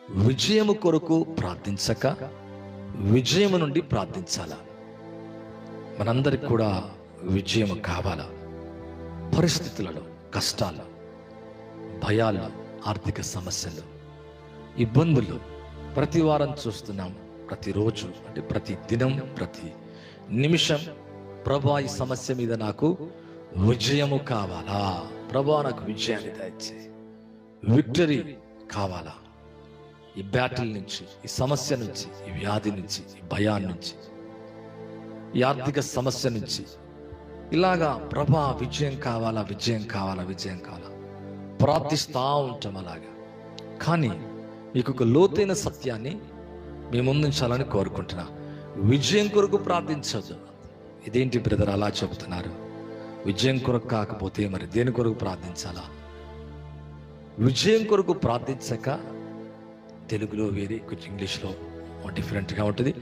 విజయము కొరకు ప్రార్థించక విజయము నుండి ప్రార్థించాలా? మనందరికి కూడా విజయము కావాలా? పరిస్థితులలో, కష్టాలు, భయాలు, ఆర్థిక సమస్యలు, ఇబ్బందులు ప్రతి వారం చూస్తున్నాం. ప్రతిరోజు అంటే ప్రతి దినం, ప్రతి నిమిషం ప్రభా ఈ సమస్య మీద నాకు విజయము కావాలా, ప్రభా నాకు విజయాన్ని దయచే, విక్టరీ కావాలా. ఈ బ్యాటిల్ నుంచి, ఈ సమస్య నుంచి, ఈ వ్యాధి నుంచి, ఈ భయాన్ని నుంచి, ఈ ఆర్థిక సమస్య నుంచి ఇలాగా ప్రభా విజయం కావాలా, విజయం కావాలా, విజయం కావాలా ప్రార్థిస్తూ ఉంటాం అలాగా. కానీ మీకు ఒక లోతైన సత్యాన్ని మీ ముందుంచాలని కోరుకుంటున్నా. విజయం కొరకు ప్రార్థించదు. ఇదేంటి బ్రదర్ అలా చెబుతున్నారు? విజయం కొరకు కాకపోతే మరి దేని కొరకు ప్రార్థించాలా? విజయం కొరకు ప్రార్థించక, తెలుగులో వేరే, కొంచెం ఇంగ్లీష్లో డిఫరెంట్గా ఉంటుంది.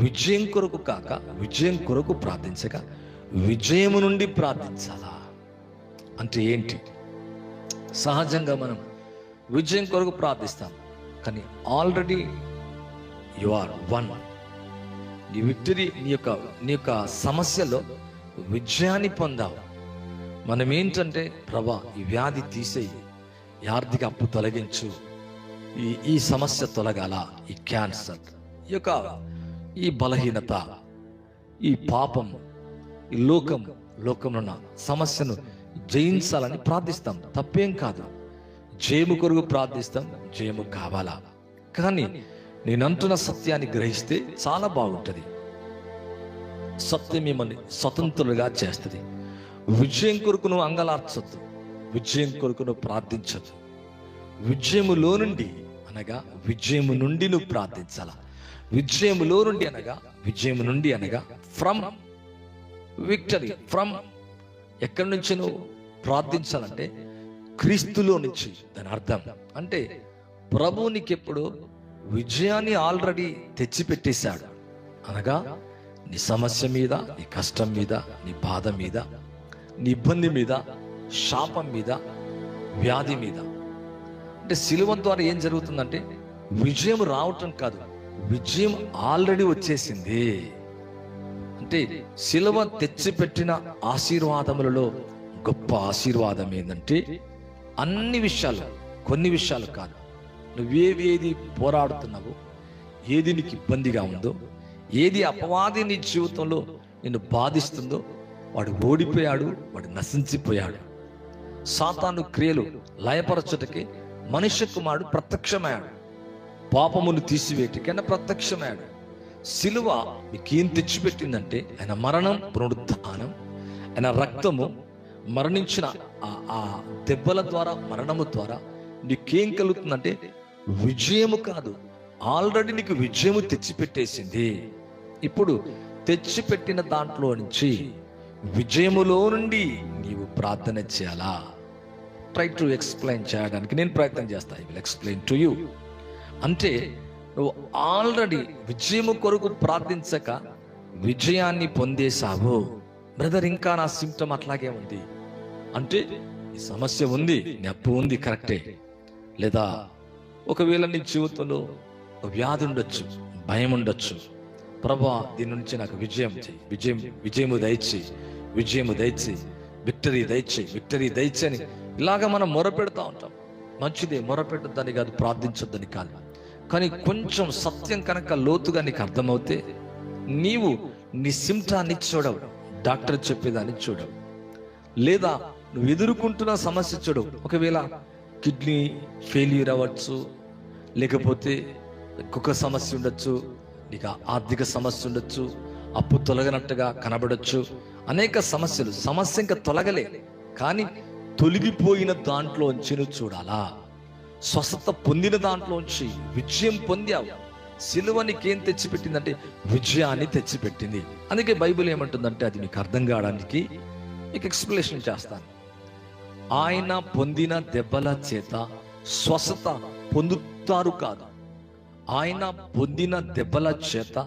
విజయం కొరకు కాక విజయం కొరకు ప్రార్థించక విజయము నుండి ప్రార్థించాలా అంటే ఏంటి? సహజంగా మనం విజయం కొరకు ప్రార్థిస్తాం, కానీ ఆల్రెడీ యు ఆర్ వన్. నీ విక్టరీ, నీ యొక్క సమస్యలో విజయాన్ని పొందావు. మనం ఏంటంటే ప్రభా ఈ వ్యాధి తీసేయి, ఈ ఆర్థిక అప్పు తొలగించు, ఈ సమస్య తొలగాల, ఈ క్యాన్సర్, ఈ బలహీనత, ఈ పాపం, ఈ లోకంలో ఉన్న సమస్యను జయించాలని ప్రార్థిస్తాం. తప్పేం కాదు. జయము కొరకు ప్రార్థిస్తాం, జయము కావాలా. కానీ నేనంటున్న సత్యాన్ని గ్రహిస్తే చాలా బాగుంటుంది. సత్యం మిమ్మల్ని స్వతంత్రులుగా చేస్తుంది. విజయం కొరకు నువ్వు అంగలార్చొద్దు, విజయం కొరకు నువ్వు ప్రార్థించొద్దు. విజయములో నుండి అనగా విజయము నుండి నువ్వు ప్రార్థించాలా. విజయములో నుండి అనగా విజయము నుండి అనగా ఫ్రమ్ విక్టరీ, ఫ్రమ్ ఎక్కడి నుంచి నువ్వు ప్రార్థించాలంటే క్రీస్తులో నుంచి. దాని అర్థం అంటే ప్రభువు నీకెప్పుడు విజయాన్ని ఆల్రెడీ తెచ్చిపెట్టేశాడు. అనగా నీ సమస్య మీద, నీ కష్టం మీద, నీ బాధ మీద, నీ ఇబ్బంది మీద, శాపం మీద, వ్యాధి మీద. అంటే సిలువ ద్వారా ఏం జరుగుతుందంటే విజయం రావటం కాదు, విజయం ఆల్రెడీ వచ్చేసింది. అంటే సిలువ తెచ్చిపెట్టిన ఆశీర్వాదములలో గొప్ప ఆశీర్వాదం ఏంటంటే అన్ని విషయాలు, కొన్ని విషయాలు కాదు, నువ్వేది పోరాడుతున్నావో, ఏది నీకు ఇబ్బందిగా ఉందో, ఏది అపవాది నీ జీవితంలో నిన్ను బాధిస్తుందో వాడు ఓడిపోయాడు, వాడు నశించిపోయాడు. సాతాను క్రియలు లయపరచుటకి మనుష్య కుమారుడు ప్రత్యక్షమయ్యాడు. పాపమును తీసివేటికైనా ప్రత్యక్షమయ్యాడు. సిలువ నీకేం తెచ్చిపెట్టిందంటే ఆయన మరణం, పునరుత్థానం, ఆయన రక్తము, మరణించిన ఆ దెబ్బల ద్వారా, మరణము ద్వారా నీకేం కలుగుతుందంటే విజయము కాదు, ఆల్రెడీ నీకు విజయము తెచ్చిపెట్టేసింది. ఇప్పుడు తెచ్చిపెట్టిన దాంట్లో నుంచి విజయములో నుండి నీవు ప్రార్థన చేయాలా. ట్రై టు ఎక్స్ప్లెయిన్ చేయడానికి నేను ప్రయత్నం చేస్తా. I will explain to you. అంటే నువ్వు ఆల్రెడీ విజయము కొరకు ప్రార్థించక విజయాన్ని పొందేశావు. బ్రదర్ ఇంకా నా సింప్టమ్ అట్లాగే ఉంది అంటే ఈ సమస్య ఉంది, నీ అప్పు ఉంది, కరెక్టే. లేదా ఒకవేళ నీ జీవితంలో వ్యాధి ఉండొచ్చు, భయం ఉండొచ్చు. ప్రభా దీని నుంచి నాకు విజయం చేయి, విజయము దయచేయి, విజయము దయచేయి, విక్టరీ దయచేయి, విక్టరీ దయచేయి అని ఇలాగా మనం మొరపెడతా ఉంటాం. మంచిదే, మొరపెట్టొద్దని కాదు, ప్రార్థించొద్దని కాదు. కానీ కొంచెం సత్యం కనుక లోతుగా నీకు అర్థమవుతే నీవు నీ సిమ్టాన్ని చూడవు, డాక్టర్ చెప్పేదాన్ని చూడవు. లేదా నువ్వు ఎదుర్కొంటున్న సమస్య చూడవు. ఒకవేళ కిడ్నీ ఫెయిల్యూర్ అవ్వచ్చు, లేకపోతే ఇంకొక సమస్య ఉండొచ్చు, నీకు ఆర్థిక సమస్య ఉండొచ్చు, అప్పు తొలగనట్టుగా కనబడొచ్చు, అనేక సమస్యలు. సమస్య ఇంకా తొలగలే, కానీ తొలగిపోయిన దాంట్లోంచి నువ్వు చూడాలా. స్వస్థత పొందిన దాంట్లోంచి విజయం పొందావు. సిలువ నీకేం తెచ్చిపెట్టిందంటే విజయాన్ని తెచ్చిపెట్టింది. అందుకే బైబిల్ ఏమంటుందంటే అది మీకు అర్థం కావడానికి మీకు ఎక్స్ప్లెనేషన్ చేస్తాను. ఆయన పొందిన దెబ్బల చేత స్వస్థత పొందుతారు కాదు, ఆయన పొందిన దెబ్బల చేత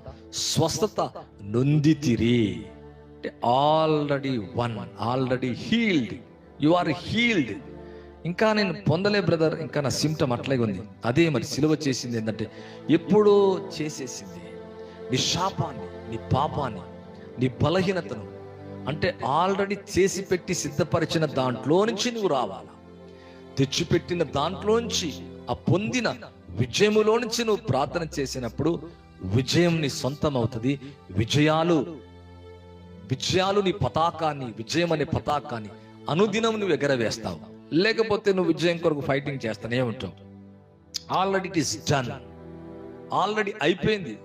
స్వస్థత నొందితిరి. Already won, already healed, you are healed. ఇంకా నేను పొందలే బ్రదర్, ఇంకా నా సిమ్టమ్ అట్లాగే ఉంది. అదే మరి సిలువ చేసింది ఏంటంటే ఎప్పుడో చేసేసింది. నీ శాపాన్ని, నీ పాపాన్ని, నీ బలహీనతను, అంటే ఆల్రెడీ చేసి పెట్టి సిద్ధపరిచిన దాంట్లో నుంచి నువ్వు రావాలా. తెచ్చిపెట్టిన దాంట్లోంచి, ఆ పొందిన విజయములో నుంచి నువ్వు ప్రార్థన చేసినప్పుడు విజయం నీ సొంతం అవుతుంది. విజయాలు నీ పతాకాన్ని, విజయం అనే పతాకాన్ని అనుదినం నువ్వు ఎగరవేస్తావు. లేకపోతే నువ్వు విజయం కొరకు ఫైటింగ్ చేస్తానే ఉంటావు. Already it is done, already అయిపోయింది,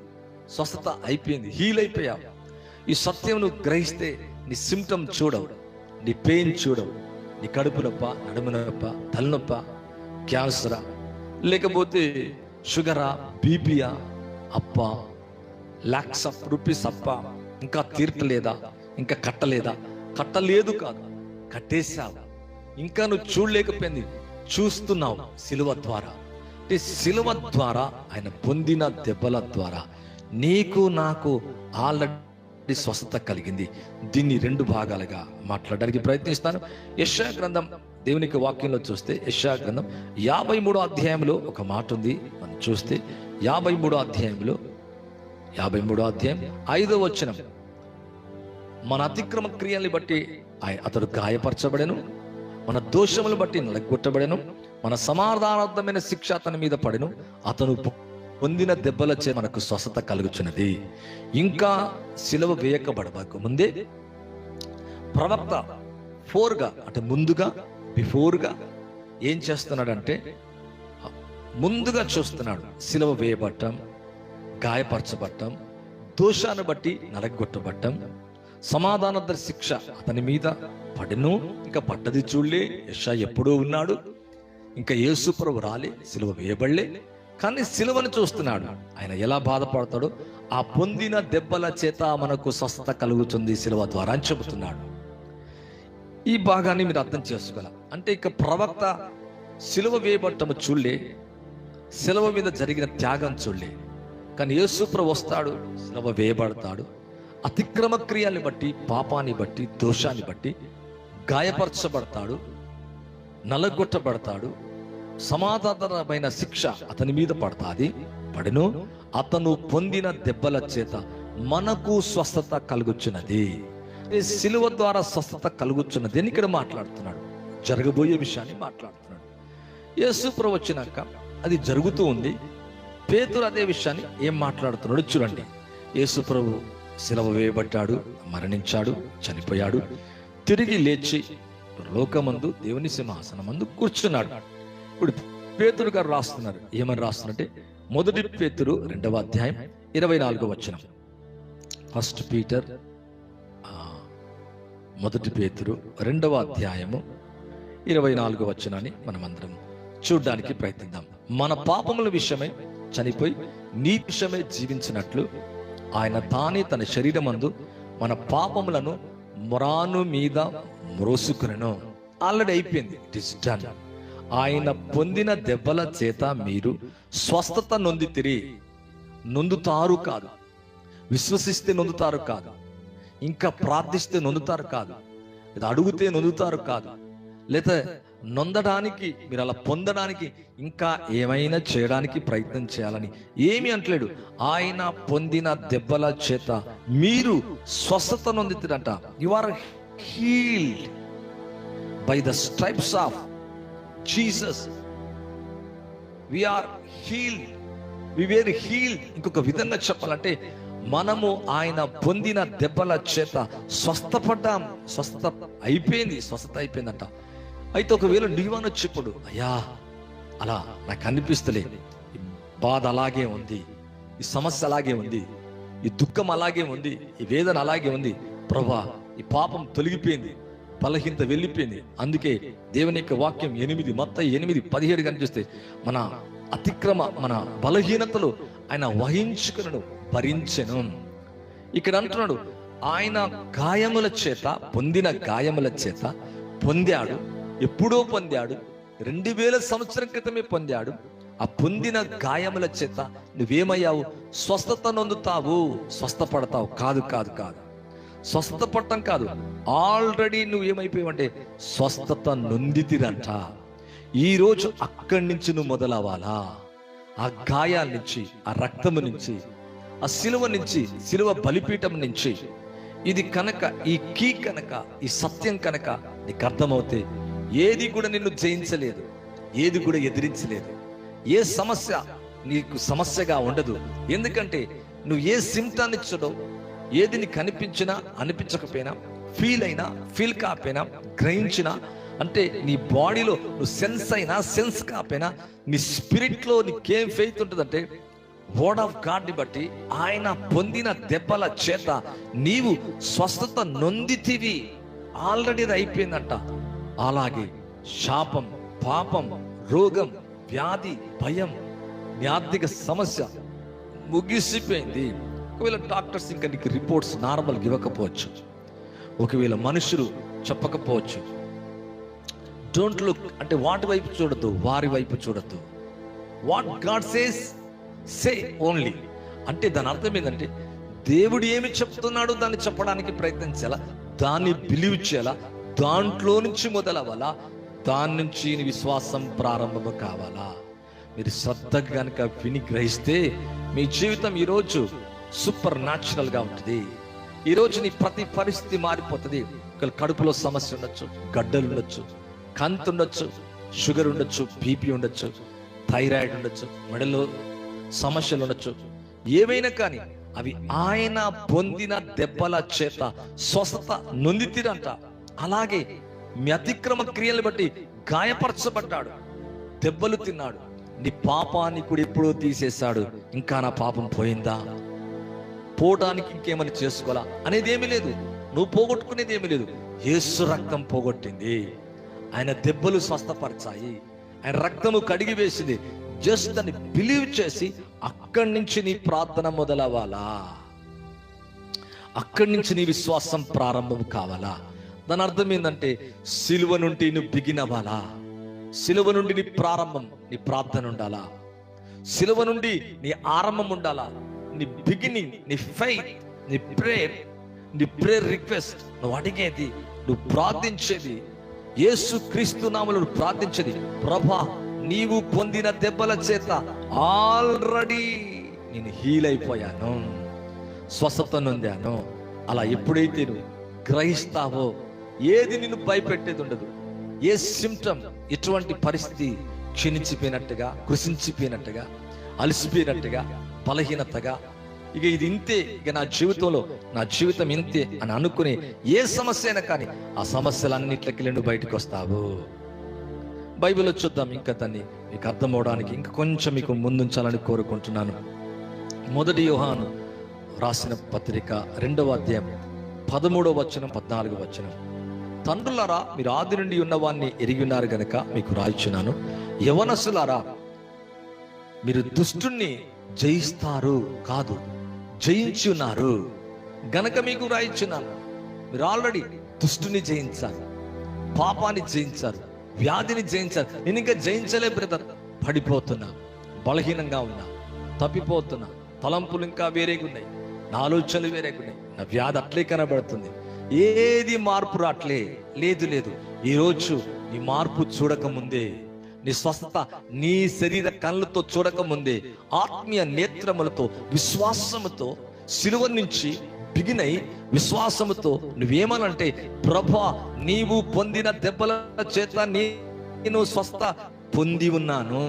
స్వస్థత అయిపోయింది, హీల్ అయిపోయావు. ఈ సత్యం నువ్వు గ్రహిస్తే నీ సిమ్టమ్ చూడవు, నీ పెయిన్ చూడవు. నీ కడుపు నొప్ప, నడుము నొప్ప, తలనొప్ప, క్యాన్సరా, లేకపోతే షుగరా, బీపీయా, అప్ప, లాక్స్ ఆఫ్ రూపీస్ అప్ప, ఇంకా తీర్చలేదా, ఇంకా కట్టలేదు కాదు, కట్టేశావు. ఇంకా నువ్వు చూడలేకపోయింది, చూస్తున్నావు. సిలువ ద్వారా, అంటే సిలువ ద్వారా, ఆయన పొందిన దెబ్బల ద్వారా నీకు నాకు ఆల్రెడీ స్వస్థత కలిగింది. దీన్ని 2 భాగాలుగా మాట్లాడడానికి ప్రయత్నిస్తాను. యెషయా గ్రంథం, దేవునికి వాక్యంలో చూస్తే యెషయా గ్రంథం 53వ అధ్యాయంలో ఒక మాట ఉంది. మనం చూస్తే 53వ అధ్యాయంలో 5వ వచనం, మన అతిక్రమ క్రియల్ని బట్టి అతడు గాయపరచబడెను, మన దోషములు బట్టి నలగొట్టబడెను, మన సమాధానార్థమైన శిక్ష అతని మీద పడెను, అతను పొందిన దెబ్బలచే మనకు స్వస్థత కలుగుచున్నది. ఇంకా సిలువ వేయకబడబకు ముందే ప్రవక్త 4గా, అంటే ముందుగా, బిఫోర్గా ఏం చేస్తున్నాడంటే ముందుగా చూస్తున్నాడు. సిలువ వేయబట్టం, గాయపరచబట్టం, దోషాన్ని బట్టి నలగొట్టబట్టం, సమాధానార్థ శిక్ష అతని మీద పడెను. ఇంకా పడ్డది చూడలే, యెషయా ఎప్పుడూ ఉన్నాడు, ఇంకా యేసు ప్రభు రాలే, సిలువ వేయబడలే. కానీ సిలువను చూస్తున్నాడు. ఆయన ఎలా బాధపడతాడో, ఆ పొందిన దెబ్బల చేత మనకు స్వస్థత కలుగుతుంది సిలువ ద్వారా అని చెబుతున్నాడు. ఈ భాగాన్ని మీరు అర్థం చేసుకోవాలి. అంటే ఇక ప్రవక్త సిలువ వేయబట్టము చూడలే, సిలువ మీద జరిగిన త్యాగం చూడలే. కానీ యేసు ప్రభు వస్తాడు, సిలువ వేయబడతాడు, అతిక్రమ క్రియల్ని బట్టి, పాపాన్ని బట్టి, దోషాన్ని బట్టి గాయపరచబడతాడు, నలగొట్టబడతాడు, సమాధానమైన శిక్ష అతని మీద పడెను, అతను పొందిన దెబ్బల చేత మనకు స్వస్థత కలుగుచున్నది. సిలువ ద్వారా స్వస్థత కలుగుచున్నది అని ఇక్కడ మాట్లాడుతున్నాడు. జరగబోయే విషయాన్ని మాట్లాడుతున్నాడు. యేసు ప్రభు వచ్చినాక అది జరుగుతూ ఉంది. పేతురు అదే విషయాన్ని ఏం మాట్లాడుతున్నాడు చూడండి. యేసు ప్రభు సిలువ వేయబడ్డాడు, మరణించాడు, చనిపోయాడు, తిరిగి లేచి లోకమందు దేవుని సింహాసనమందు కూర్చున్నాడు. ఇప్పుడు పేతురు గారు రాస్తున్నారు. ఏమని రాస్తున్నారంటే 1 పేతురు 2వ అధ్యాయం 24వ వచనం. 1 పీటర్ 1 పేతురు 2వ అధ్యాయము 24వ వచనాన్ని మనమందరం చూడడానికి ప్రయత్నిద్దాం. మన పాపముల విషయమై చనిపోయి నీ విషయమై జీవించినట్లు ఆయన తానే తన శరీరమందు మన పాపములను మొరాను మీద మ్రోసుకునెను. ఆల్రెడీ అయిపోయింది, ఇట్ ఇస్ డన్. ఆయన పొందిన దెబ్బల చేత మీరు స్వస్థత నొందుతారు కాదు, విశ్వసిస్తే నొందుతారు కాదు, ఇంకా ప్రార్థిస్తే నొందుతారు కాదు, లేదా అడుగుతే నొందుతారు కాదు, లేదా నొందడానికి, మీరు అలా పొందడానికి ఇంకా ఏమైనా చేయడానికి ప్రయత్నం చేయాలని ఏమి అంటలేడు. ఆయన పొందిన దెబ్బల చేత మీరు స్వస్థత నొందుతారంట. You are healed by the stripes of Jesus. We are healed, we were healed. ఇంకొక విధంగా చెప్పాలంటే మనము ఆయన పొందిన దెబ్బల చేత స్వస్థపడ్డాం. స్వస్థత అయిపోయిందంట. అయితే ఒకవేళ నీవనొచ్చి ఇప్పుడు, అయ్యా అలా నాకు అనిపిస్తలే, ఈ బాధ అలాగే ఉంది, ఈ సమస్య అలాగే ఉంది, ఈ దుఃఖం అలాగే ఉంది, ఈ వేదన అలాగే ఉంది, ప్రభా ఈ పాపం తొలగిపోయింది, బలహీనత వెళ్ళిపోయింది. అందుకే దేవుని యొక్క వాక్యం 8:17 కనిపిస్తే మన అతిక్రమ, మన బలహీనతలు ఆయన వహించుకును, భరించెను. ఇక్కడ అంటున్నాడు ఆయన గాయముల చేత, పొందిన గాయముల చేత పొందాడు. ఎప్పుడో పొందాడు, 2000 సంవత్సరం క్రితమే పొందాడు. ఆ పొందిన గాయముల చేత నువ్వేమయ్యావు? స్వస్థత నొందుతావు, స్వస్థపడతావు. కాదు స్వస్థత పడటం కాదు, ఆల్రెడీ నువ్వు ఏమైపోయావంటే స్వస్థత నొందితిరంట. ఈరోజు అక్కడి నుంచి నువ్వు మొదలవ్వాలా. ఆ గాయాల నుంచి, ఆ రక్తము నుంచి, ఆ సిలువ నుంచి, సిలువ బలిపీఠం నుంచి. ఇది కనుక, ఈ కీ కనుక, ఈ సత్యం కనుక నీకు అర్థమవుతే ఏది కూడా నిన్ను జయించలేదు, ఏది కూడా ఎదిరించలేదు. ఏ సమస్య నీకు సమస్యగా ఉండదు. ఎందుకంటే నువ్వు ఏ సిమ్టాన్ని ఇచ్చడో, ఏది నీకు కనిపించినా అనిపించకపోయినా, ఫీల్ అయినా ఫీల్ కాకపోయినా, గ్రహించినా, అంటే నీ బాడీలో నువ్వు సెన్స్ అయినా సెన్స్ కాకపోయినా, నీ స్పిరిట్లో నీకేం ఫెయిత్ ఉంటుందంటే వర్డ్ ఆఫ్ గాడ్ని బట్టి ఆయన పొందిన దెబ్బల చేత నీవు స్వస్థత నొందితివి. ఆల్రెడీ అది అయిపోయిందంట. అలాగే శాపం, పాపం, రోగం, వ్యాధి, భయం, నీ ఆర్థిక సమస్య ముగిసిపోయింది. ఒకవేళ డాక్టర్స్ ఇంకా నీకు రిపోర్ట్స్ నార్మల్గా ఇవ్వకపోవచ్చు, ఒకవేళ మనుషులు చెప్పకపోవచ్చు. డోంట్ లుక్, అంటే వాటి వైపు చూడద్దు, వారి వైపు చూడద్దు. What God says say only. అంటే దాని అర్థం ఏంటంటే దేవుడు ఏమి చెప్తున్నాడో దాన్ని చెప్పడానికి ప్రయత్నించాలా, దాన్ని బిలీవ్ చేయాలా, దాంట్లో నుంచి మొదలవ్వాలా, దాని నుంచి నీ విశ్వాసం ప్రారంభం కావాలా. మీరు శ్రద్ధగా కనుక విని గ్రహిస్తే మీ జీవితం ఈరోజు సూపర్ న్యాచురల్గా ఉంటుంది. ఈరోజు నీ ప్రతి పరిస్థితి మారిపోతుంది. కడుపులో సమస్య ఉండొచ్చు, గడ్డలు ఉండొచ్చు, కంతు ఉండొచ్చు, షుగర్ ఉండొచ్చు, బీపీ ఉండొచ్చు, థైరాయిడ్ ఉండొచ్చు, మెడలో సమస్యలు ఉండొచ్చు. ఏవైనా కానీ అవి ఆయన పొందిన దెబ్బల చేత స్వస్థత నొందితిరంట. అలాగే మీ అతిక్రమ క్రియలు బట్టి గాయపరచబడ్డాడు, దెబ్బలు తిన్నాడు. నీ పాపాన్ని కూడా ఎప్పుడో తీసేశాడు. ఇంకా నా పాపం పోయిందా, పోవడానికి ఇంకేమని చేసుకోవాలా అనేది ఏమీ లేదు. నువ్వు పోగొట్టుకునేది ఏమీ లేదు. యేసు రక్తం పోగొట్టింది, ఆయన దెబ్బలు స్వస్థపరిచాయి, ఆయన రక్తము కడిగి వేసింది. జస్ట్ దాన్ని బిలీవ్ చేసి అక్కడి నుంచి నీ ప్రార్థన మొదలవ్వాలా, అక్కడి నుంచి నీ విశ్వాసం ప్రారంభం కావాలా. దాని అర్థం ఏంటంటే సిలువ నుండి నువ్వు బిగిన్ అవ్వాలా, సిలువ నుండి నీ ప్రారంభం, నీ ప్రార్థన ఉండాలా, సిలువ నుండి నీ ఆరంభం ఉండాలా. నీ బిగినింగ్, నీ ఫెయిత్, నీ ప్రేయర్ రిక్వెస్ట్, నువ్వు అడిగేది, నువ్వు ప్రార్థించేది, యేసు క్రీస్తు నామములో ప్రార్థించేది, ప్రభా నీవు పొందిన దెబ్బల చేత ఆల్రెడీ నేను హీల్ అయిపోయాను, స్వస్థత నొందాను. అలా ఎప్పుడైతే నువ్వు గ్రహిస్తావో ఏది నిన్ను భయపెట్టేది ఉండదు. ఏ సిమ్టమ్, ఎటువంటి పరిస్థితి క్షీణించిపోయినట్టుగా, కృషించిపోయినట్టుగా, అలసిపోయినట్టుగా, బలహీనతగా, ఇక ఇది ఇంతే, ఇక నా జీవితం ఇంతే అని అనుకునే ఏ సమస్య అయినా కానీ ఆ సమస్యలన్నిట్లకి నువ్వు బయటకు వస్తావు. బైబిల్లో చూద్దాం. ఇంకా దాన్ని మీకు అర్థం అవడానికి ఇంకా కొంచెం మీకు ముందుంచాలని కోరుకుంటున్నాను. 1 యోహాను రాసిన పత్రిక 2వ అధ్యాయం 13వ వచనం 14వ వచనం. తండ్రులారా, మీరు ఆది నుండి ఉన్నవాన్ని ఎరిగి ఉన్నారు గనక మీకు రాయిచున్నాను. యవనస్తులారా, మీరు దుష్టుణ్ణి జయిస్తారు కాదు, జయించి ఉన్నారు గనక మీకు రాయిచున్నాను. మీరు ఆల్రెడీ దుష్టుని జయించారు, పాపాన్ని జయించారు, వ్యాధిని జయించారు. నేను ఇంకా జయించలే బ్రదర్, పడిపోతున్నా, బలహీనంగా ఉన్నా, తప్పిపోతున్నా, తలంపులు ఇంకా వేరేగా ఉన్నాయి, నా ఆలోచనలు వేరేగా ఉన్నాయి, నా వ్యాధి అట్లే కనబడుతుంది, ఏది మార్పు రాట్లే. లేదు, ఈరోజు నీ మార్పు చూడకముందే, నీ స్వస్థత నీ శరీర కళ్ళతో చూడకముందే, ఆత్మీయ నేత్రములతో, విశ్వాసముతో సిలువ నుంచి బిగినై విశ్వాసముతో నువ్వేమనంటే, ప్రభా నీవు పొందిన దెబ్బల చేత నేను స్వస్థ పొంది ఉన్నాను,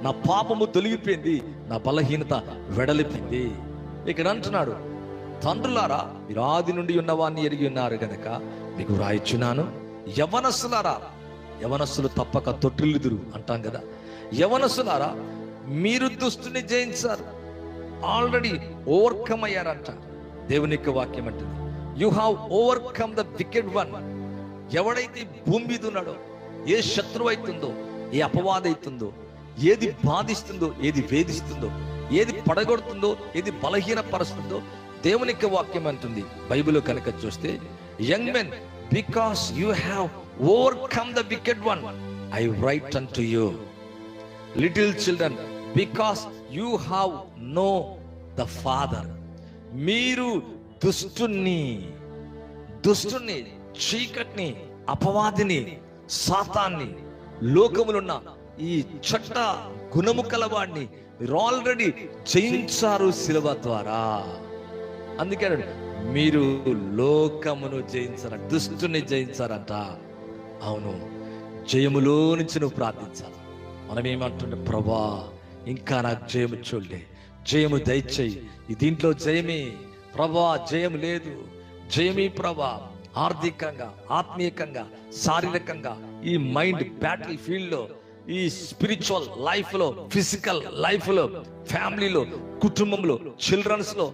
నా పాపము తొలగిపోయింది, నా బలహీనత వెడలిపోయింది. ఇక్కడ అంటున్నాడు, తండ్రులారా, మీరు ఆది నుండి ఉన్నవాన్ని ఎరిగి ఉన్నారు గనక మీకు రాయిచున్నాను. యవనస్తులారా, యవనస్తులు తప్పక తొట్టిల్లుదురు అంటాం కదా. యవనస్తులారా, మీరు దుష్టుని జయించారు, ఆల్రెడీ ఓవర్కమ్ అయ్యారంట. దేవుని యొక్క వాక్యం అంటుంది, you have overcome the wicked one. ఎవడైతే భూమి మీద ఉన్నాడో, ఏ శత్రువు అవుతుందో, ఏ అపవాద అవుతుందో, ఏది బాధిస్తుందో, ఏది వేధిస్తుందో, ఏది పడగొడుతుందో, ఏది బలహీనపరుస్తుందో, దేవుని యొక్క వాక్యం అంటుంది బైబిల్లో కనుక చూస్తే, young men, because you have overcome the wicked one, I right unto you. Little children, because you have know the father. మీరు దుష్టుని, చీకటిని, అపవాదిని, సాతాన్ని, లోకములున్న ఈ చెడ్డ గుణము కలవాడిని మీరు ఆల్రెడీ జయించారు శిలువ ద్వారా. అందుకే మీరు లోకమును జయించారంట, దుష్టుని జయించారంట. అవును, జయములో నుంచి నువ్వు ప్రార్థించాలి. మనం ఏమంటుంటే, ప్రభా ఇంకా నాకు జయము చూడలే, జయము దయచేయి, దీంట్లో జయమే ప్రభా, జయం లేదు, జయమీ ప్రభా. ఆర్థికంగా, ఆత్మీయంగా, శారీరకంగా, ఈ మైండ్ బ్యాటిల్ ఫీల్డ్ లో, ఈ స్పిరిచువల్ లైఫ్ లో, ఫిజికల్ లైఫ్ లో, ఫ్యామిలీలో, కుటుంబంలో, చిల్డ్రన్స్ లో,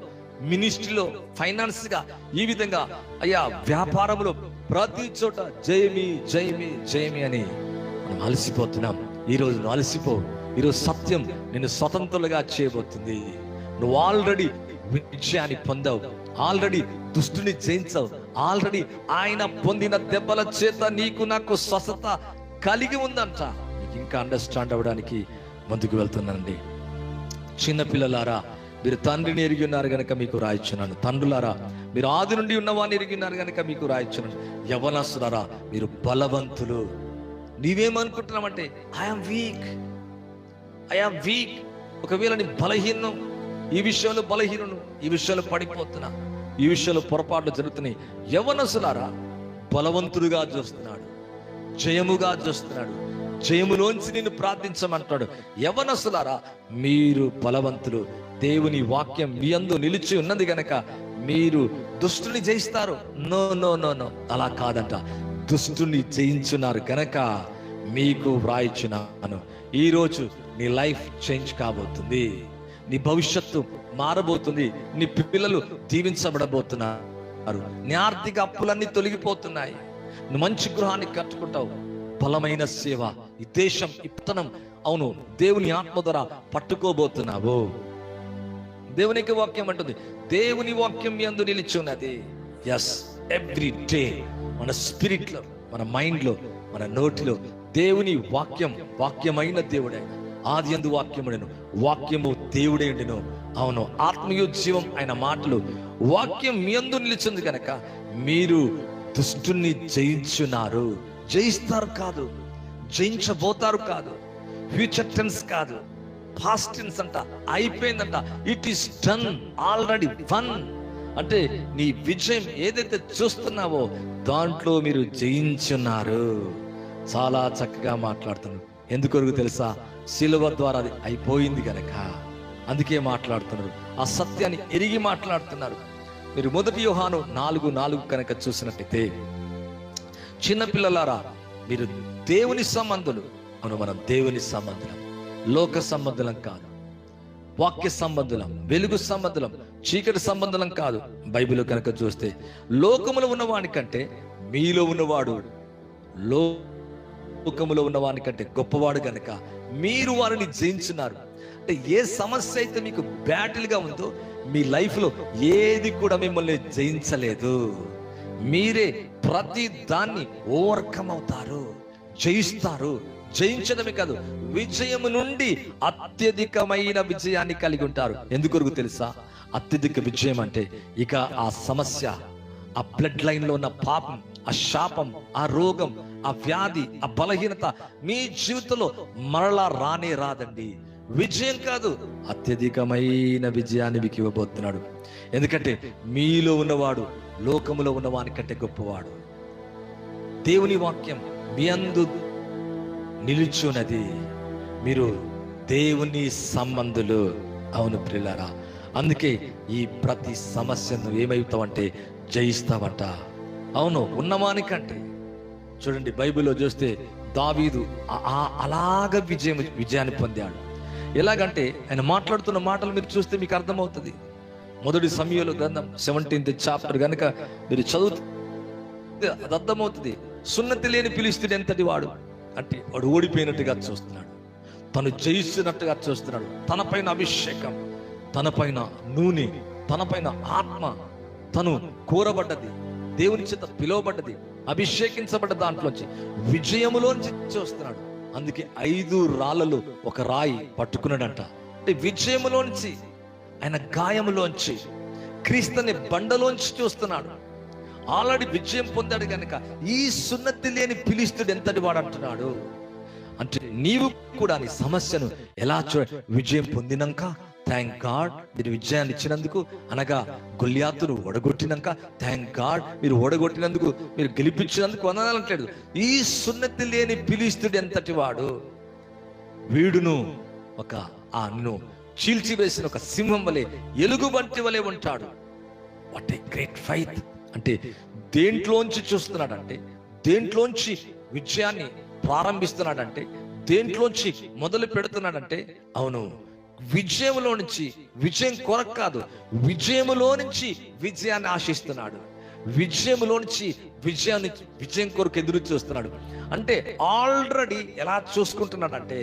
మినిస్ట్రీలో, ఫైనాన్స్ గా, ఈ విధంగా అయ్యా వ్యాపారంలో, ప్రతి చోట జయమి జయమి జయమి అని మనం అలసిపోతున్నాం. ఈరోజు నువ్వు అలసిపో. ఈరోజు సత్యం నిన్ను స్వతంత్రులుగా చేయబోతుంది. నువ్వు ఆల్రెడీ విజయాన్ని పొందావు, ఆల్రెడీ దుష్టుని జయించావు, ఆల్రెడీ ఆయన పొందిన దెబ్బల చేత నీకు నాకు స్వస్థత కలిగి ఉందంట. మీకు ఇంకా అండర్స్టాండ్ అవ్వడానికి ముందుకు వెళ్తున్నానండి. చిన్నపిల్లలారా, మీరు తండ్రిని ఎరిగి ఉన్నారు గనక మీకు రాయిచున్నాను. తండ్రులారా, మీరు ఆది నుండి ఉన్నవాన్ని ఎరిగి ఉన్నారు గనక మీకు రాయిచున్నాను. యవనస్తులారా, మీరు బలవంతులు. నీవేమనుకుంటున్నామంటే, ఐఎమ్ వీక్. ఒకవేళ నీ బలహీనం, ఈ విషయంలో బలహీనను, ఈ విషయంలో పడిపోతున్నా, ఈ విషయంలో పొరపాట్లు జరుగుతున్నాయి. యవనస్తులారా, బలవంతుడుగా చూస్తున్నాడు, జయముగా చూస్తున్నాడు, జయములోంచి నిన్ను ప్రార్థించమంటాడు. యవనస్తులారా, మీరు బలవంతులు. దేవుని వాక్యం మీ యందు నిలిచి ఉన్నది గనక మీరు దుష్టుని జయిస్తారు. నో నో నో నో, అలా కాదంట. దుష్టుని జయించున్నారు గనక మీకు వ్రాయిచున్నాను. ఈరోజు నీ లైఫ్ చేంజ్ కాబోతుంది, నీ భవిష్యత్తు మారబోతుంది, నీ పిల్లలు దీవించబడబోతున్నారు, నీ ఆర్థిక అప్పులన్నీ తొలగిపోతున్నాయి, నువ్వు మంచి గృహాన్ని కట్టుకుంటావు, బలమైన సేవ, ఈ దేశం, ఈ పట్టణం, అవును, దేవుని ఆత్మ ద్వారా పట్టుకోబోతున్నావు. దేవునికి వాక్యం అంటుంది, దేవుని వాక్యం మీ యందు నిలిచి ఉన్నది. ఎస్, ఎవ్రీ డే మన స్పిరిట్ లో, మన మైండ్ లో, మన నోటిలో దేవుని వాక్యం, వాక్యమైన దేవుడే. ఆది యందు వాక్యముడెను, వాక్యము దేవుడే ఉండెను. అవును, ఆత్మీయ జీవం ఆయన మాటలు, వాక్యం మీ యందు నిలిచింది కనుక మీరు దుష్టుని జయించున్నారు. జయిస్తారు కాదు, జయించబోతారు కాదు, ఫ్యూచర్ టెన్స్ కాదు, పాస్ట్ టెన్స్ అంట, అయిపోయిందంట. It is done, already won. అంటే నీ విజయం ఏదైతే చూస్తున్నావో దాంట్లో మీరు జయించున్నారు. చాలా చక్కగా మాట్లాడుతున్నారు. ఎందుకొరకు తెలుసా? శిలువ ద్వారా అది అయిపోయింది గనక. అందుకే మాట్లాడుతున్నారు, ఆ సత్యాన్ని ఎరిగి మాట్లాడుతున్నారు. మీరు 1 యోహాను 4:4 కనుక చూసినట్టయితే, చిన్నపిల్లలారా, మీరు దేవుని సంబంధులు. అవును, మనం దేవుని సంబంధులం, లోక సంబంధులం కాదు, వాక్య సంబంధులం, వెలుగు సంబంధులం, చీకటి సంబంధులం కాదు. బైబిల్ కనుక చూస్తే, లోకములో ఉన్నవాని కంటే మీలో ఉన్నవాడు లోకములో ఉన్నవాని కంటే గొప్పవాడు గనక మీరు వారిని జయించున్నారు. అంటే ఏ సమస్య అయితే మీకు బ్యాటిల్ గా ఉందో మీ లైఫ్ లో ఏది కూడా మిమ్మల్ని జయించలేదు. మీరే ప్రతి దాన్ని ఓవర్కమ్ అవుతారు, జయిస్తారు. జయించడమే కాదు, విజయము నుండి అత్యధికమైన విజయాన్ని కలిగి ఉంటారు. ఎందుకొరకు తెలుసా? అత్యధిక విజయం అంటే ఇక ఆ సమస్య, ఆ బ్లడ్ లైన్ లో ఉన్న పాపం, ఆ శాపం, ఆ రోగం, ఆ వ్యాధి, ఆ బలహీనత మీ జీవితంలో మరలా రానే రాదండి. విజయం కాదు, అత్యధికమైన విజయాన్ని మీకు ఇవ్వబోతున్నాడు. ఎందుకంటే మీలో ఉన్నవాడు లోకములో ఉన్నవాని కంటే గొప్పవాడు. దేవుని వాక్యం మీ అందు నిలుచున్నది. మీరు దేవుని సంబంధులు. అవును ప్రియులారా, అందుకే ఈ ప్రతి సమస్యను ఏమవుతావంటే జయిస్తావంట. అవును, ఉన్నవానికంటే. చూడండి, బైబిల్లో చూస్తే దావీదు అలాగ విజయాన్ని పొందాడు. ఎలాగంటే ఆయన మాట్లాడుతున్న మాటలు మీరు చూస్తే మీకు అర్థమవుతుంది. 1 సమూయేలు గ్రంథం 17th చాప్టర్ కనుక మీరు చదువుతే అది అర్థమవుతుంది. సున్నతి లేని ఫిలిష్తీయుడు ఎంతటి వాడు అంటే వాడు ఓడిపోయినట్టుగా చూస్తున్నాడు, తను జయిస్తున్నట్టుగా చూస్తున్నాడు. తనపైన అభిషేకం, తనపైన నూనె, తనపైన ఆత్మ, తను కోరబడ్డది, దేవుని చేత పిలువబడ్డది, అభిషేకించబడ్డ దాంట్లోంచి విజయములోంచి చూస్తున్నాడు. అందుకే 5 రాళ్ళలో ఒక రాయి పట్టుకున్నాడంట. అంటే విజయములోంచి, ఆయన గాయములోంచి, క్రీస్తుని బండలోంచి చూస్తున్నాడు. ఆల్రెడీ విజయం పొందాడు కనుక ఈ సున్నతి లేని ఫిలిష్తీయుడు ఎంతటి వాడు అంటున్నాడు. అంటే నీవు కూడా నీ సమస్యను ఎలా విజయం పొందినాక థ్యాంక్ గాడ్ మీరు విజయాన్ని ఇచ్చినందుకు, అనగా గొల్యాతును ఓడగొట్టినాక థ్యాంక్ గాడ్ మీరు ఓడగొట్టినందుకు, మీరు గెలిపించినందుకు వందనాలంటాడు. ఈ సున్నతి లేని ఫిలిష్తీయుడు ఎంతటి వాడు, వీడును నిన్ను చీల్చివేసిన ఒక సింహం వలె, ఎలుగుబంటి వలె ఉంటాడు. What a great faith! అంటే దేంట్లోంచి చూస్తున్నాడంటే, దేంట్లోంచి విజయాన్ని ప్రారంభిస్తున్నాడంటే, దేంట్లోంచి మొదలు పెడుతున్నాడంటే, అవును విజయంలో నుంచి, విజయం కొరకు కాదు, విజయములో నుంచి విజయాన్ని ఆశిస్తున్నాడు. విజయములో నుంచి విజయం కొరకు ఎదురు చూస్తున్నాడు. అంటే ఆల్రెడీ ఎలా చూసుకుంటున్నాడంటే,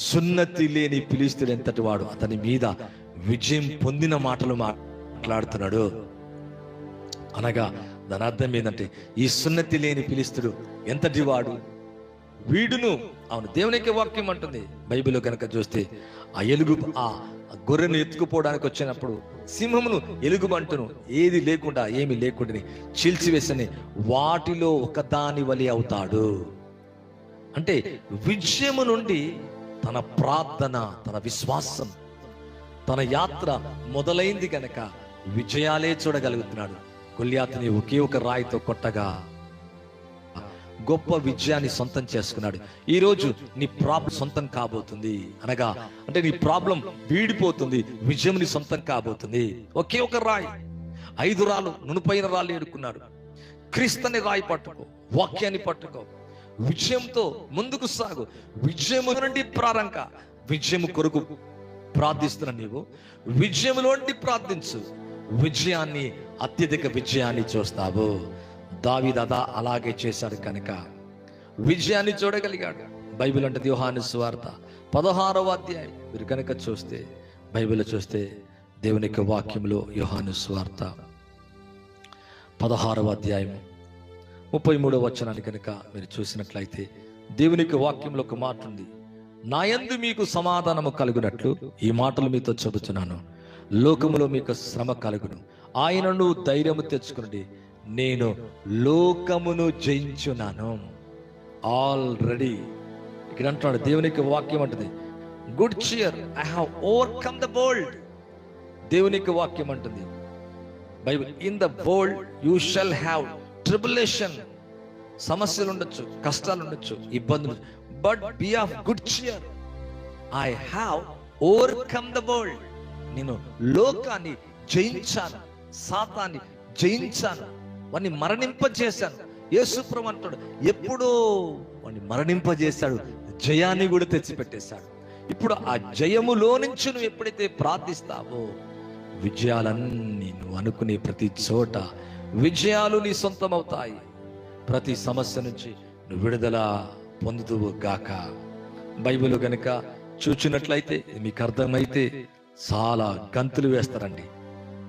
సున్నతి లేని ఫిలిష్తీయుడు ఎంతటి వాడు, అతని మీద విజయం పొందిన మాటలు మాట్లాడుతున్నాడు. అనగా దాని అర్థం ఏంటంటే, ఈ సున్నతి లేని ఫిలిష్తీయుడు ఎంతటి వాడు, వీడును. అవును, దేవుని యొక్క వాక్యం అంటుంది బైబిల్లో కనుక చూస్తే, ఆ గొర్రెను ఎత్తుకుపోవడానికి వచ్చినప్పుడు సింహమును, ఎలుగుబంటును ఏది లేకుండా, ఏమి లేకుండా చీల్చివేసని వాటిలో ఒకదాని వలె అవుతాడు. అంటే విజయము నుండి తన ప్రార్థన, తన విశ్వాసం, తన యాత్ర మొదలైంది కనుక విజయాలే చూడగలుగుతున్నాడు. గొల్యాతుని ఒకే ఒక రాయితో కొట్టగా గొప్ప విజయాన్ని సొంతం చేసుకున్నాడు. ఈ రోజు నీ ప్రాబ్లం సొంతం కాబోతుంది, అనగా అంటే నీ ప్రాబ్లం వీడిపోతుంది, విజయం నీ సొంతం కాబోతుంది. ఒకే ఒక రాయి, 5 రాళ్ళు, నునుపైన రాళ్ళు ఏరుకున్నాడు. క్రీస్తుని రాయి పట్టుకో, వాక్యాన్ని పట్టుకో, విజయంతో ముందుకు సాగు. విజయము నుండి ప్రారంభ, విజయము కొరకు ప్రార్థిస్తున్న నీవు విజయములోండి ప్రార్థించు, విజయాన్ని, అత్యధిక విజయాన్ని చూస్తావు. దావీదు అలాగే చేశాడు కనుక విజయాన్ని చూడగలిగాడు. బైబిల్ అంటే యోహాను సువార్త 16వ అధ్యాయం మీరు కనుక చూస్తే, బైబిల్ చూస్తే దేవుని యొక్క వాక్యంలో యోహాను సువార్త 16వ అధ్యాయం 33వ వచనాన్ని కనుక మీరు చూసినట్లయితే, దేవుని యొక్క వాక్యంలో ఒక మాట ఉంది, నా యందు మీకు సమాధానము కలుగునట్లు ఈ మాటలు మీతో చెబుతున్నాను, లోకములో మీకు శ్రమ కలుగును, ఆయనను ధైర్యము తెచ్చుకునండి, నేను లోకమును జయించున్నాను. ఆల్రెడీ ఇక్కడ అంటున్నాడు దేవునికి వాక్యం అంటుంది, good cheer, I have overcome the world. దేవునికి వాక్యం అంటుంది Bible, in the world you shall have tribulation. సమస్యలు ఉండొచ్చు, కష్టాలు ఉండొచ్చు, ఇబ్బందులు, but be of good cheer, I have overcome the world. నేను లోకాన్ని జయించాను, సాతాన్ని జయించాను, వాడిని మరణింపజేశాను. యేసు ప్రభువు అంటాడు, ఎప్పుడో వాడిని మరణింపజేశాడు, జయాన్ని కూడా తెచ్చిపెట్టేశాడు. ఇప్పుడు ఆ జయములో నుంచి నువ్వు ఎప్పుడైతే ప్రార్థిస్తావో, విజయాలన్నీ నువ్వు అనుకునే ప్రతి చోట విజయాలు నీ సొంతం అవుతాయి. ప్రతి సమస్య నుంచి నువ్వు విడుదల పొందుదువు గాక. బైబిల్ కనుక చూచినట్లయితే మీకు అర్థమైతే చాలా గంతులు వేస్తారండి.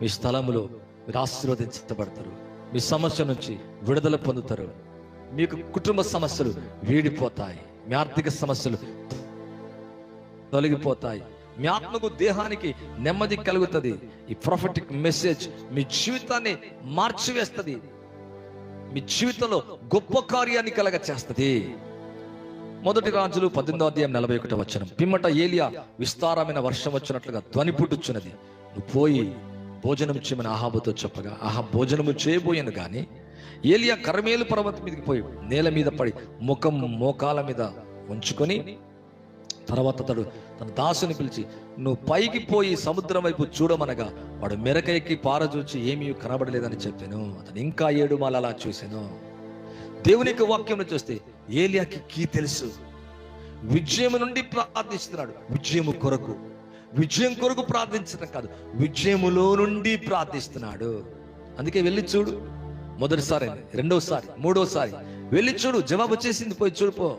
మీ స్థలములో మీరు ఆశీర్వదించబడతారు, మీ సమస్య నుంచి విడుదల పొందుతారు, మీకు కుటుంబ సమస్యలు వీడిపోతాయి, మీ ఆర్థిక సమస్యలు తొలగిపోతాయి, మీ ఆత్మకు దేహానికి నెమ్మది కలుగుతుంది. ఈ ప్రొఫెటిక్ మెసేజ్ మీ జీవితాన్ని మార్చివేస్తుంది, మీ జీవితంలో గొప్ప కార్యాన్ని కలగ చేస్తుంది. 1 రాజులు 18వ అధ్యాయం 41వ వచనం, పిమ్మట ఏలియా విస్తారమైన వర్షం వచ్చినట్లుగా ధ్వని పుట్టుచున్నది, నువ్వు పోయి భోజనం చేయమని అహాబుతో చెప్పగా, భోజనము చేయబోయాను గాని ఏలియా కర్మేలు పర్వతం మీదకి పోయి నేల మీద పడి ముఖం మోకాల మీద ఉంచుకొని, తర్వాత అతడు తన దాసుని పిలిచి, నువ్వు పైకి పోయి సముద్రం వైపు చూడమనగా వాడు మెరకైకి పారచూచి ఏమీ కనబడలేదని చెప్పాను. అతను ఇంకా 7 మాల అలా చూశాను. దేవుని యొక్క వాక్యంలో చూస్తే ఏలియాకి కీ తెలుసు, విజయం నుండి ప్రార్థిస్తున్నాడు. విజయం కొరకు ప్రార్థించడం కాదు, విజయములో నుండి ప్రార్థిస్తున్నాడు. అందుకే వెళ్ళి చూడు, మొదటిసారి, రెండోసారి, మూడోసారి వెళ్ళి చూడు, జవాబు వచ్చేసింది, పోయి చూడుపో.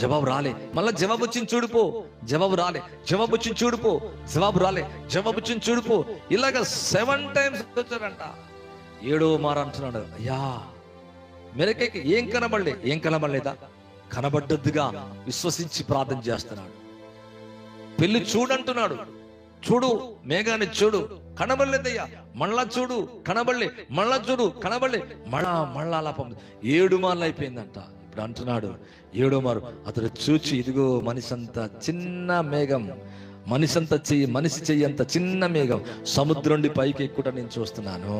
జవాబు రాలే, మళ్ళా జవాబు వచ్చింది చూడుపో, జవాబు రాలే, జవాబు వచ్చింది చూడుపో, జవాబు రాలే, జవాబు వచ్చింది చూడుపో. ఇలాగా 7 times వచ్చారంట. 7వ మారు అంటున్నాడు, అయ్యా మెరకైకి ఏం కనబడలేదా? కనబడ్డద్దుగా విశ్వసించి ప్రార్థన చేస్తున్నాడు. పెళ్లి చూడంటున్నాడు, చూడు మేఘాన్ని చూడు, కనబడలేదయ్యా, మళ్ళా చూడు, కనబడలే, మళ్ళా చూడు, కనబడలే, మళ్ళా అలా 7 మార్లు అయిపోయిందంట. అప్పుడు అంటున్నాడు 7వ మారు అతడు చూచి, ఇదిగో మనిషంత చిన్న మేఘం, మనిషి చెయ్యంత చిన్న మేఘం సముద్రం నుండి పైకి ఎక్కుట నేను చూస్తున్నాను.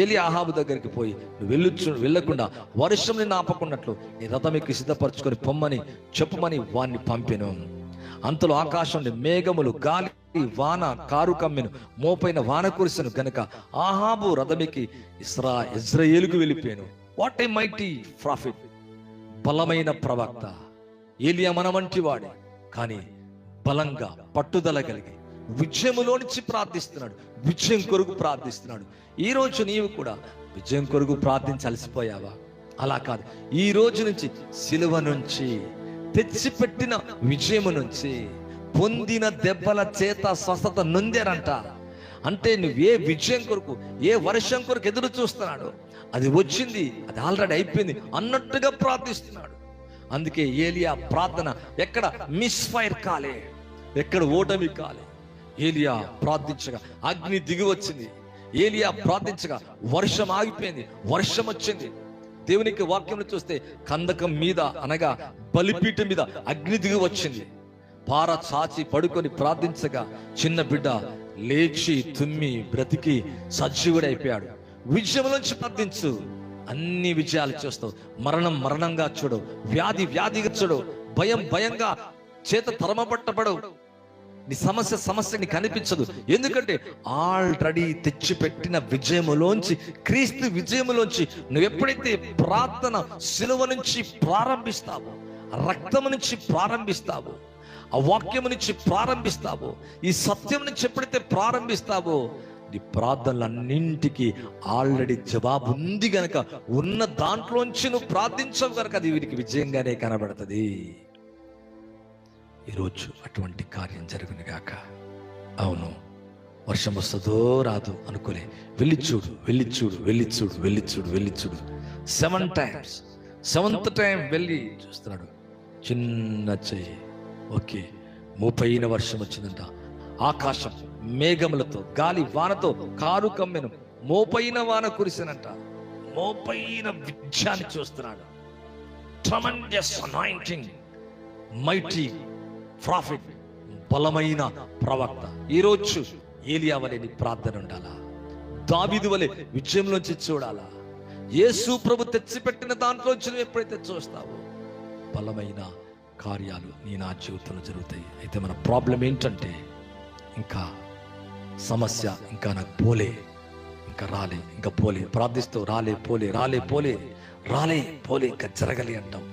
ఏలి ఆహాబు దగ్గరికి పోయి, నువ్వు వెళ్ళకుండా వర్షం నిన్ను ఆపకున్నట్లు నీ రథం ఎక్కి సిద్ధపరచుకొని పొమ్మని చెప్పుమని వాణ్ణి పంపెను. అంతలో ఆకాశం నుండి మేఘములు, గాలి, వాన, కారు కమ్మెను, మోపైన వాన కురిసెను గనుక ఆహాబు రథమెక్కి ఇజ్రాయేలుకు వెళ్ళిపోయాను. What a mighty profit! బలమైన ప్రవక్త ఏలియా మన వంటి వాడే, కానీ బలంగా పట్టుదల కలిగి విజయములో నుంచి ప్రార్థిస్తున్నాడు, విజయం కొరకు ప్రార్థిస్తున్నాడు. ఈ రోజు నీవు కూడా విజయం కొరకు ప్రార్థించి అలసిపోయావా? అలా కాదు, ఈ రోజు నుంచి సిలువ నుంచి తెచ్చిపెట్టిన విజయము నుంచి పొందిన దెబ్బల చేత స్వస్థత నొందారంట. అంటే నువ్వు ఏ విజయం కొరకు, ఏ వర్షం కొరకు ఎదురు చూస్తున్నాడు, అది వచ్చింది, అది ఆల్రెడీ అయిపోయింది అన్నట్టుగా ప్రార్థిస్తున్నాడు. అందుకే ఏలియా ప్రార్థన ఎక్కడ మిస్ఫైర్ కాలే, ఎక్కడ ఓటమి కాలే. ఏలియా ప్రార్థించగా అగ్ని దిగి వచ్చింది, ఏలియా ప్రార్థించగా వర్షం ఆగిపోయింది, వర్షం వచ్చింది. దేవునికి వాక్యం చూస్తే కందకం మీద అనగా బలిపీఠం మీద అగ్ని దిగి వచ్చింది. పార చాచి పడుకొని ప్రార్థించగా చిన్న బిడ్డ లేచి తుమ్మి బ్రతికి సజీవుడైపోయాడు. విజయంలోంచి ప్రార్థించు, అన్ని విజయాలు చూస్తావు. మరణంగా చూడవు, వ్యాధిగా చూడవు, భయంగా చేత తరమబట్టబడవు. నీ సమస్య నీకు కనిపించదు. ఎందుకంటే ఆల్రెడీ తెచ్చిపెట్టిన విజయములోంచి, క్రీస్తు విజయములోంచి నువ్వు ఎప్పుడైతే ప్రార్థన సిలువ నుంచి ప్రారంభిస్తావో, రక్తము నుంచి ప్రారంభిస్తావో, ఆ వాక్యము నుంచి ప్రారంభిస్తావో, ఈ సత్యం నుంచి ఎప్పుడైతే ప్రారంభిస్తావో, నీ ప్రార్థనలన్నింటికి ఆల్రెడీ జవాబు ఉంది గనక, ఉన్న దాంట్లోంచి నువ్వు ప్రార్థించవు గనక అది వీరికి విజయంగానే కనబడుతుంది. ఈరోజు అటువంటి కార్యం జరుగును గాక. అవును, వర్షం వస్తుందో రాదు అనుకోలే, వెళ్ళి చూడు 7 times, 7th time వెళ్ళి చూస్తున్నాడు. చిన్న చెయ్యి, ఓకే, మోపైన వర్షం వచ్చిందంట. ఆకాశం మేఘములతో, గాలి వానతో, కారు కమ్మెను, మోపైన వాన కురిసినంట. మోపైన విజయాన్ని చూస్తున్నాడు. ట్రమెండస్ అనాయింటింగ్, మైటీ ప్రాఫిట్, బలమైన ప్రవక్త. ఈరోజు ఏలియా వలె నీ ప్రార్థన ఉండాలా, దావీదు వలె విజయంలోంచి చూడాలా. యేసు ప్రభు తెచ్చిపెట్టిన దాంట్లోంచి నువ్వు ఎప్పుడైతే చూస్తావో బలమైన కార్యాలు నా జీవితంలో జరుగుతాయి. అయితే మన ప్రాబ్లం ఏంటంటే, ఇంకా సమస్య ఇంకా నాకు పోలే, ఇంకా రాలే, ఇంకా పోలే, ప్రార్థిస్తూ రాలే పోలే ఇంకా జరగలే అంటాం.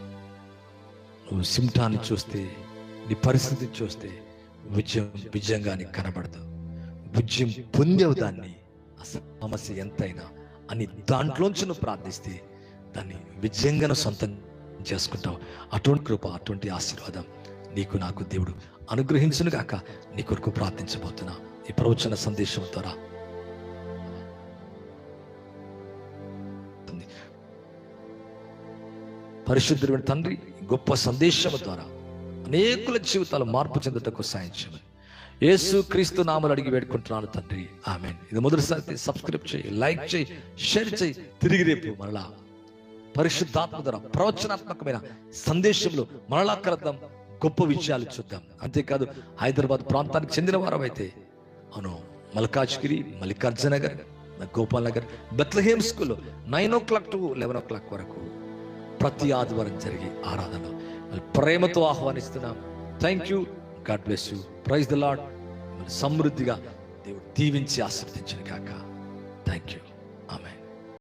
నువ్వు సిమ్టాన్ని చూస్తే, నీ పరిస్థితిని చూస్తే విజయంగా నీకు కనబడదు. విజయం పొందేవు దాన్ని, సమస్య ఎంతైనా అని దాంట్లోంచి నువ్వు ప్రార్థిస్తే దాన్ని విజయంగా సొంతం చేసుకుంటావు. అటువంటి కృప, అటువంటి ఆశీర్వాదం నీకు నాకు దేవుడు అనుగ్రహించును గాక. నీ కొరకు ప్రార్థించబోతున్నా ఈ ప్రవచన సందేశం ద్వారా. పరిశుద్ధుడైన తండ్రి, గొప్ప సందేశం ద్వారా అనేకుల జీవితాలు మార్పు చెందుటకు సాయం చేయమని యేసు క్రీస్తు నామములో అడిగి వేడుకుంటున్నాను తండ్రి, ఆమేన్. ఇది మొదటిసారి సబ్స్క్రైబ్ చేయి, లైక్ చేయి, షేర్ చేయి. తిరిగి రేపు మరలా పరిశుద్ధాత్మ ద్వారా ప్రవచనాత్మకమైన సందేశంలో మరలా కలుద్దాం, గొప్ప విజయాలు చూద్దాం. అంతేకాదు, హైదరాబాద్ ప్రాంతానికి చెందిన వారం అయితే అవును, మల్కాజ్గిరి, మల్లికార్జున నగర్, గోపాల్ నగర్, బెత్లెహేమ్ స్కూల్లో 9 o'clock to 11 o'clock వరకు ప్రతి ఆదివారం జరిగే ఆరాధన ప్రేమతో ఆహ్వానిస్తున్నాం. Thank you, God bless you, praise the Lord. సమృద్ధిగా దేవుడు దీవించి ఆశీర్వదించును గాక. Thank you.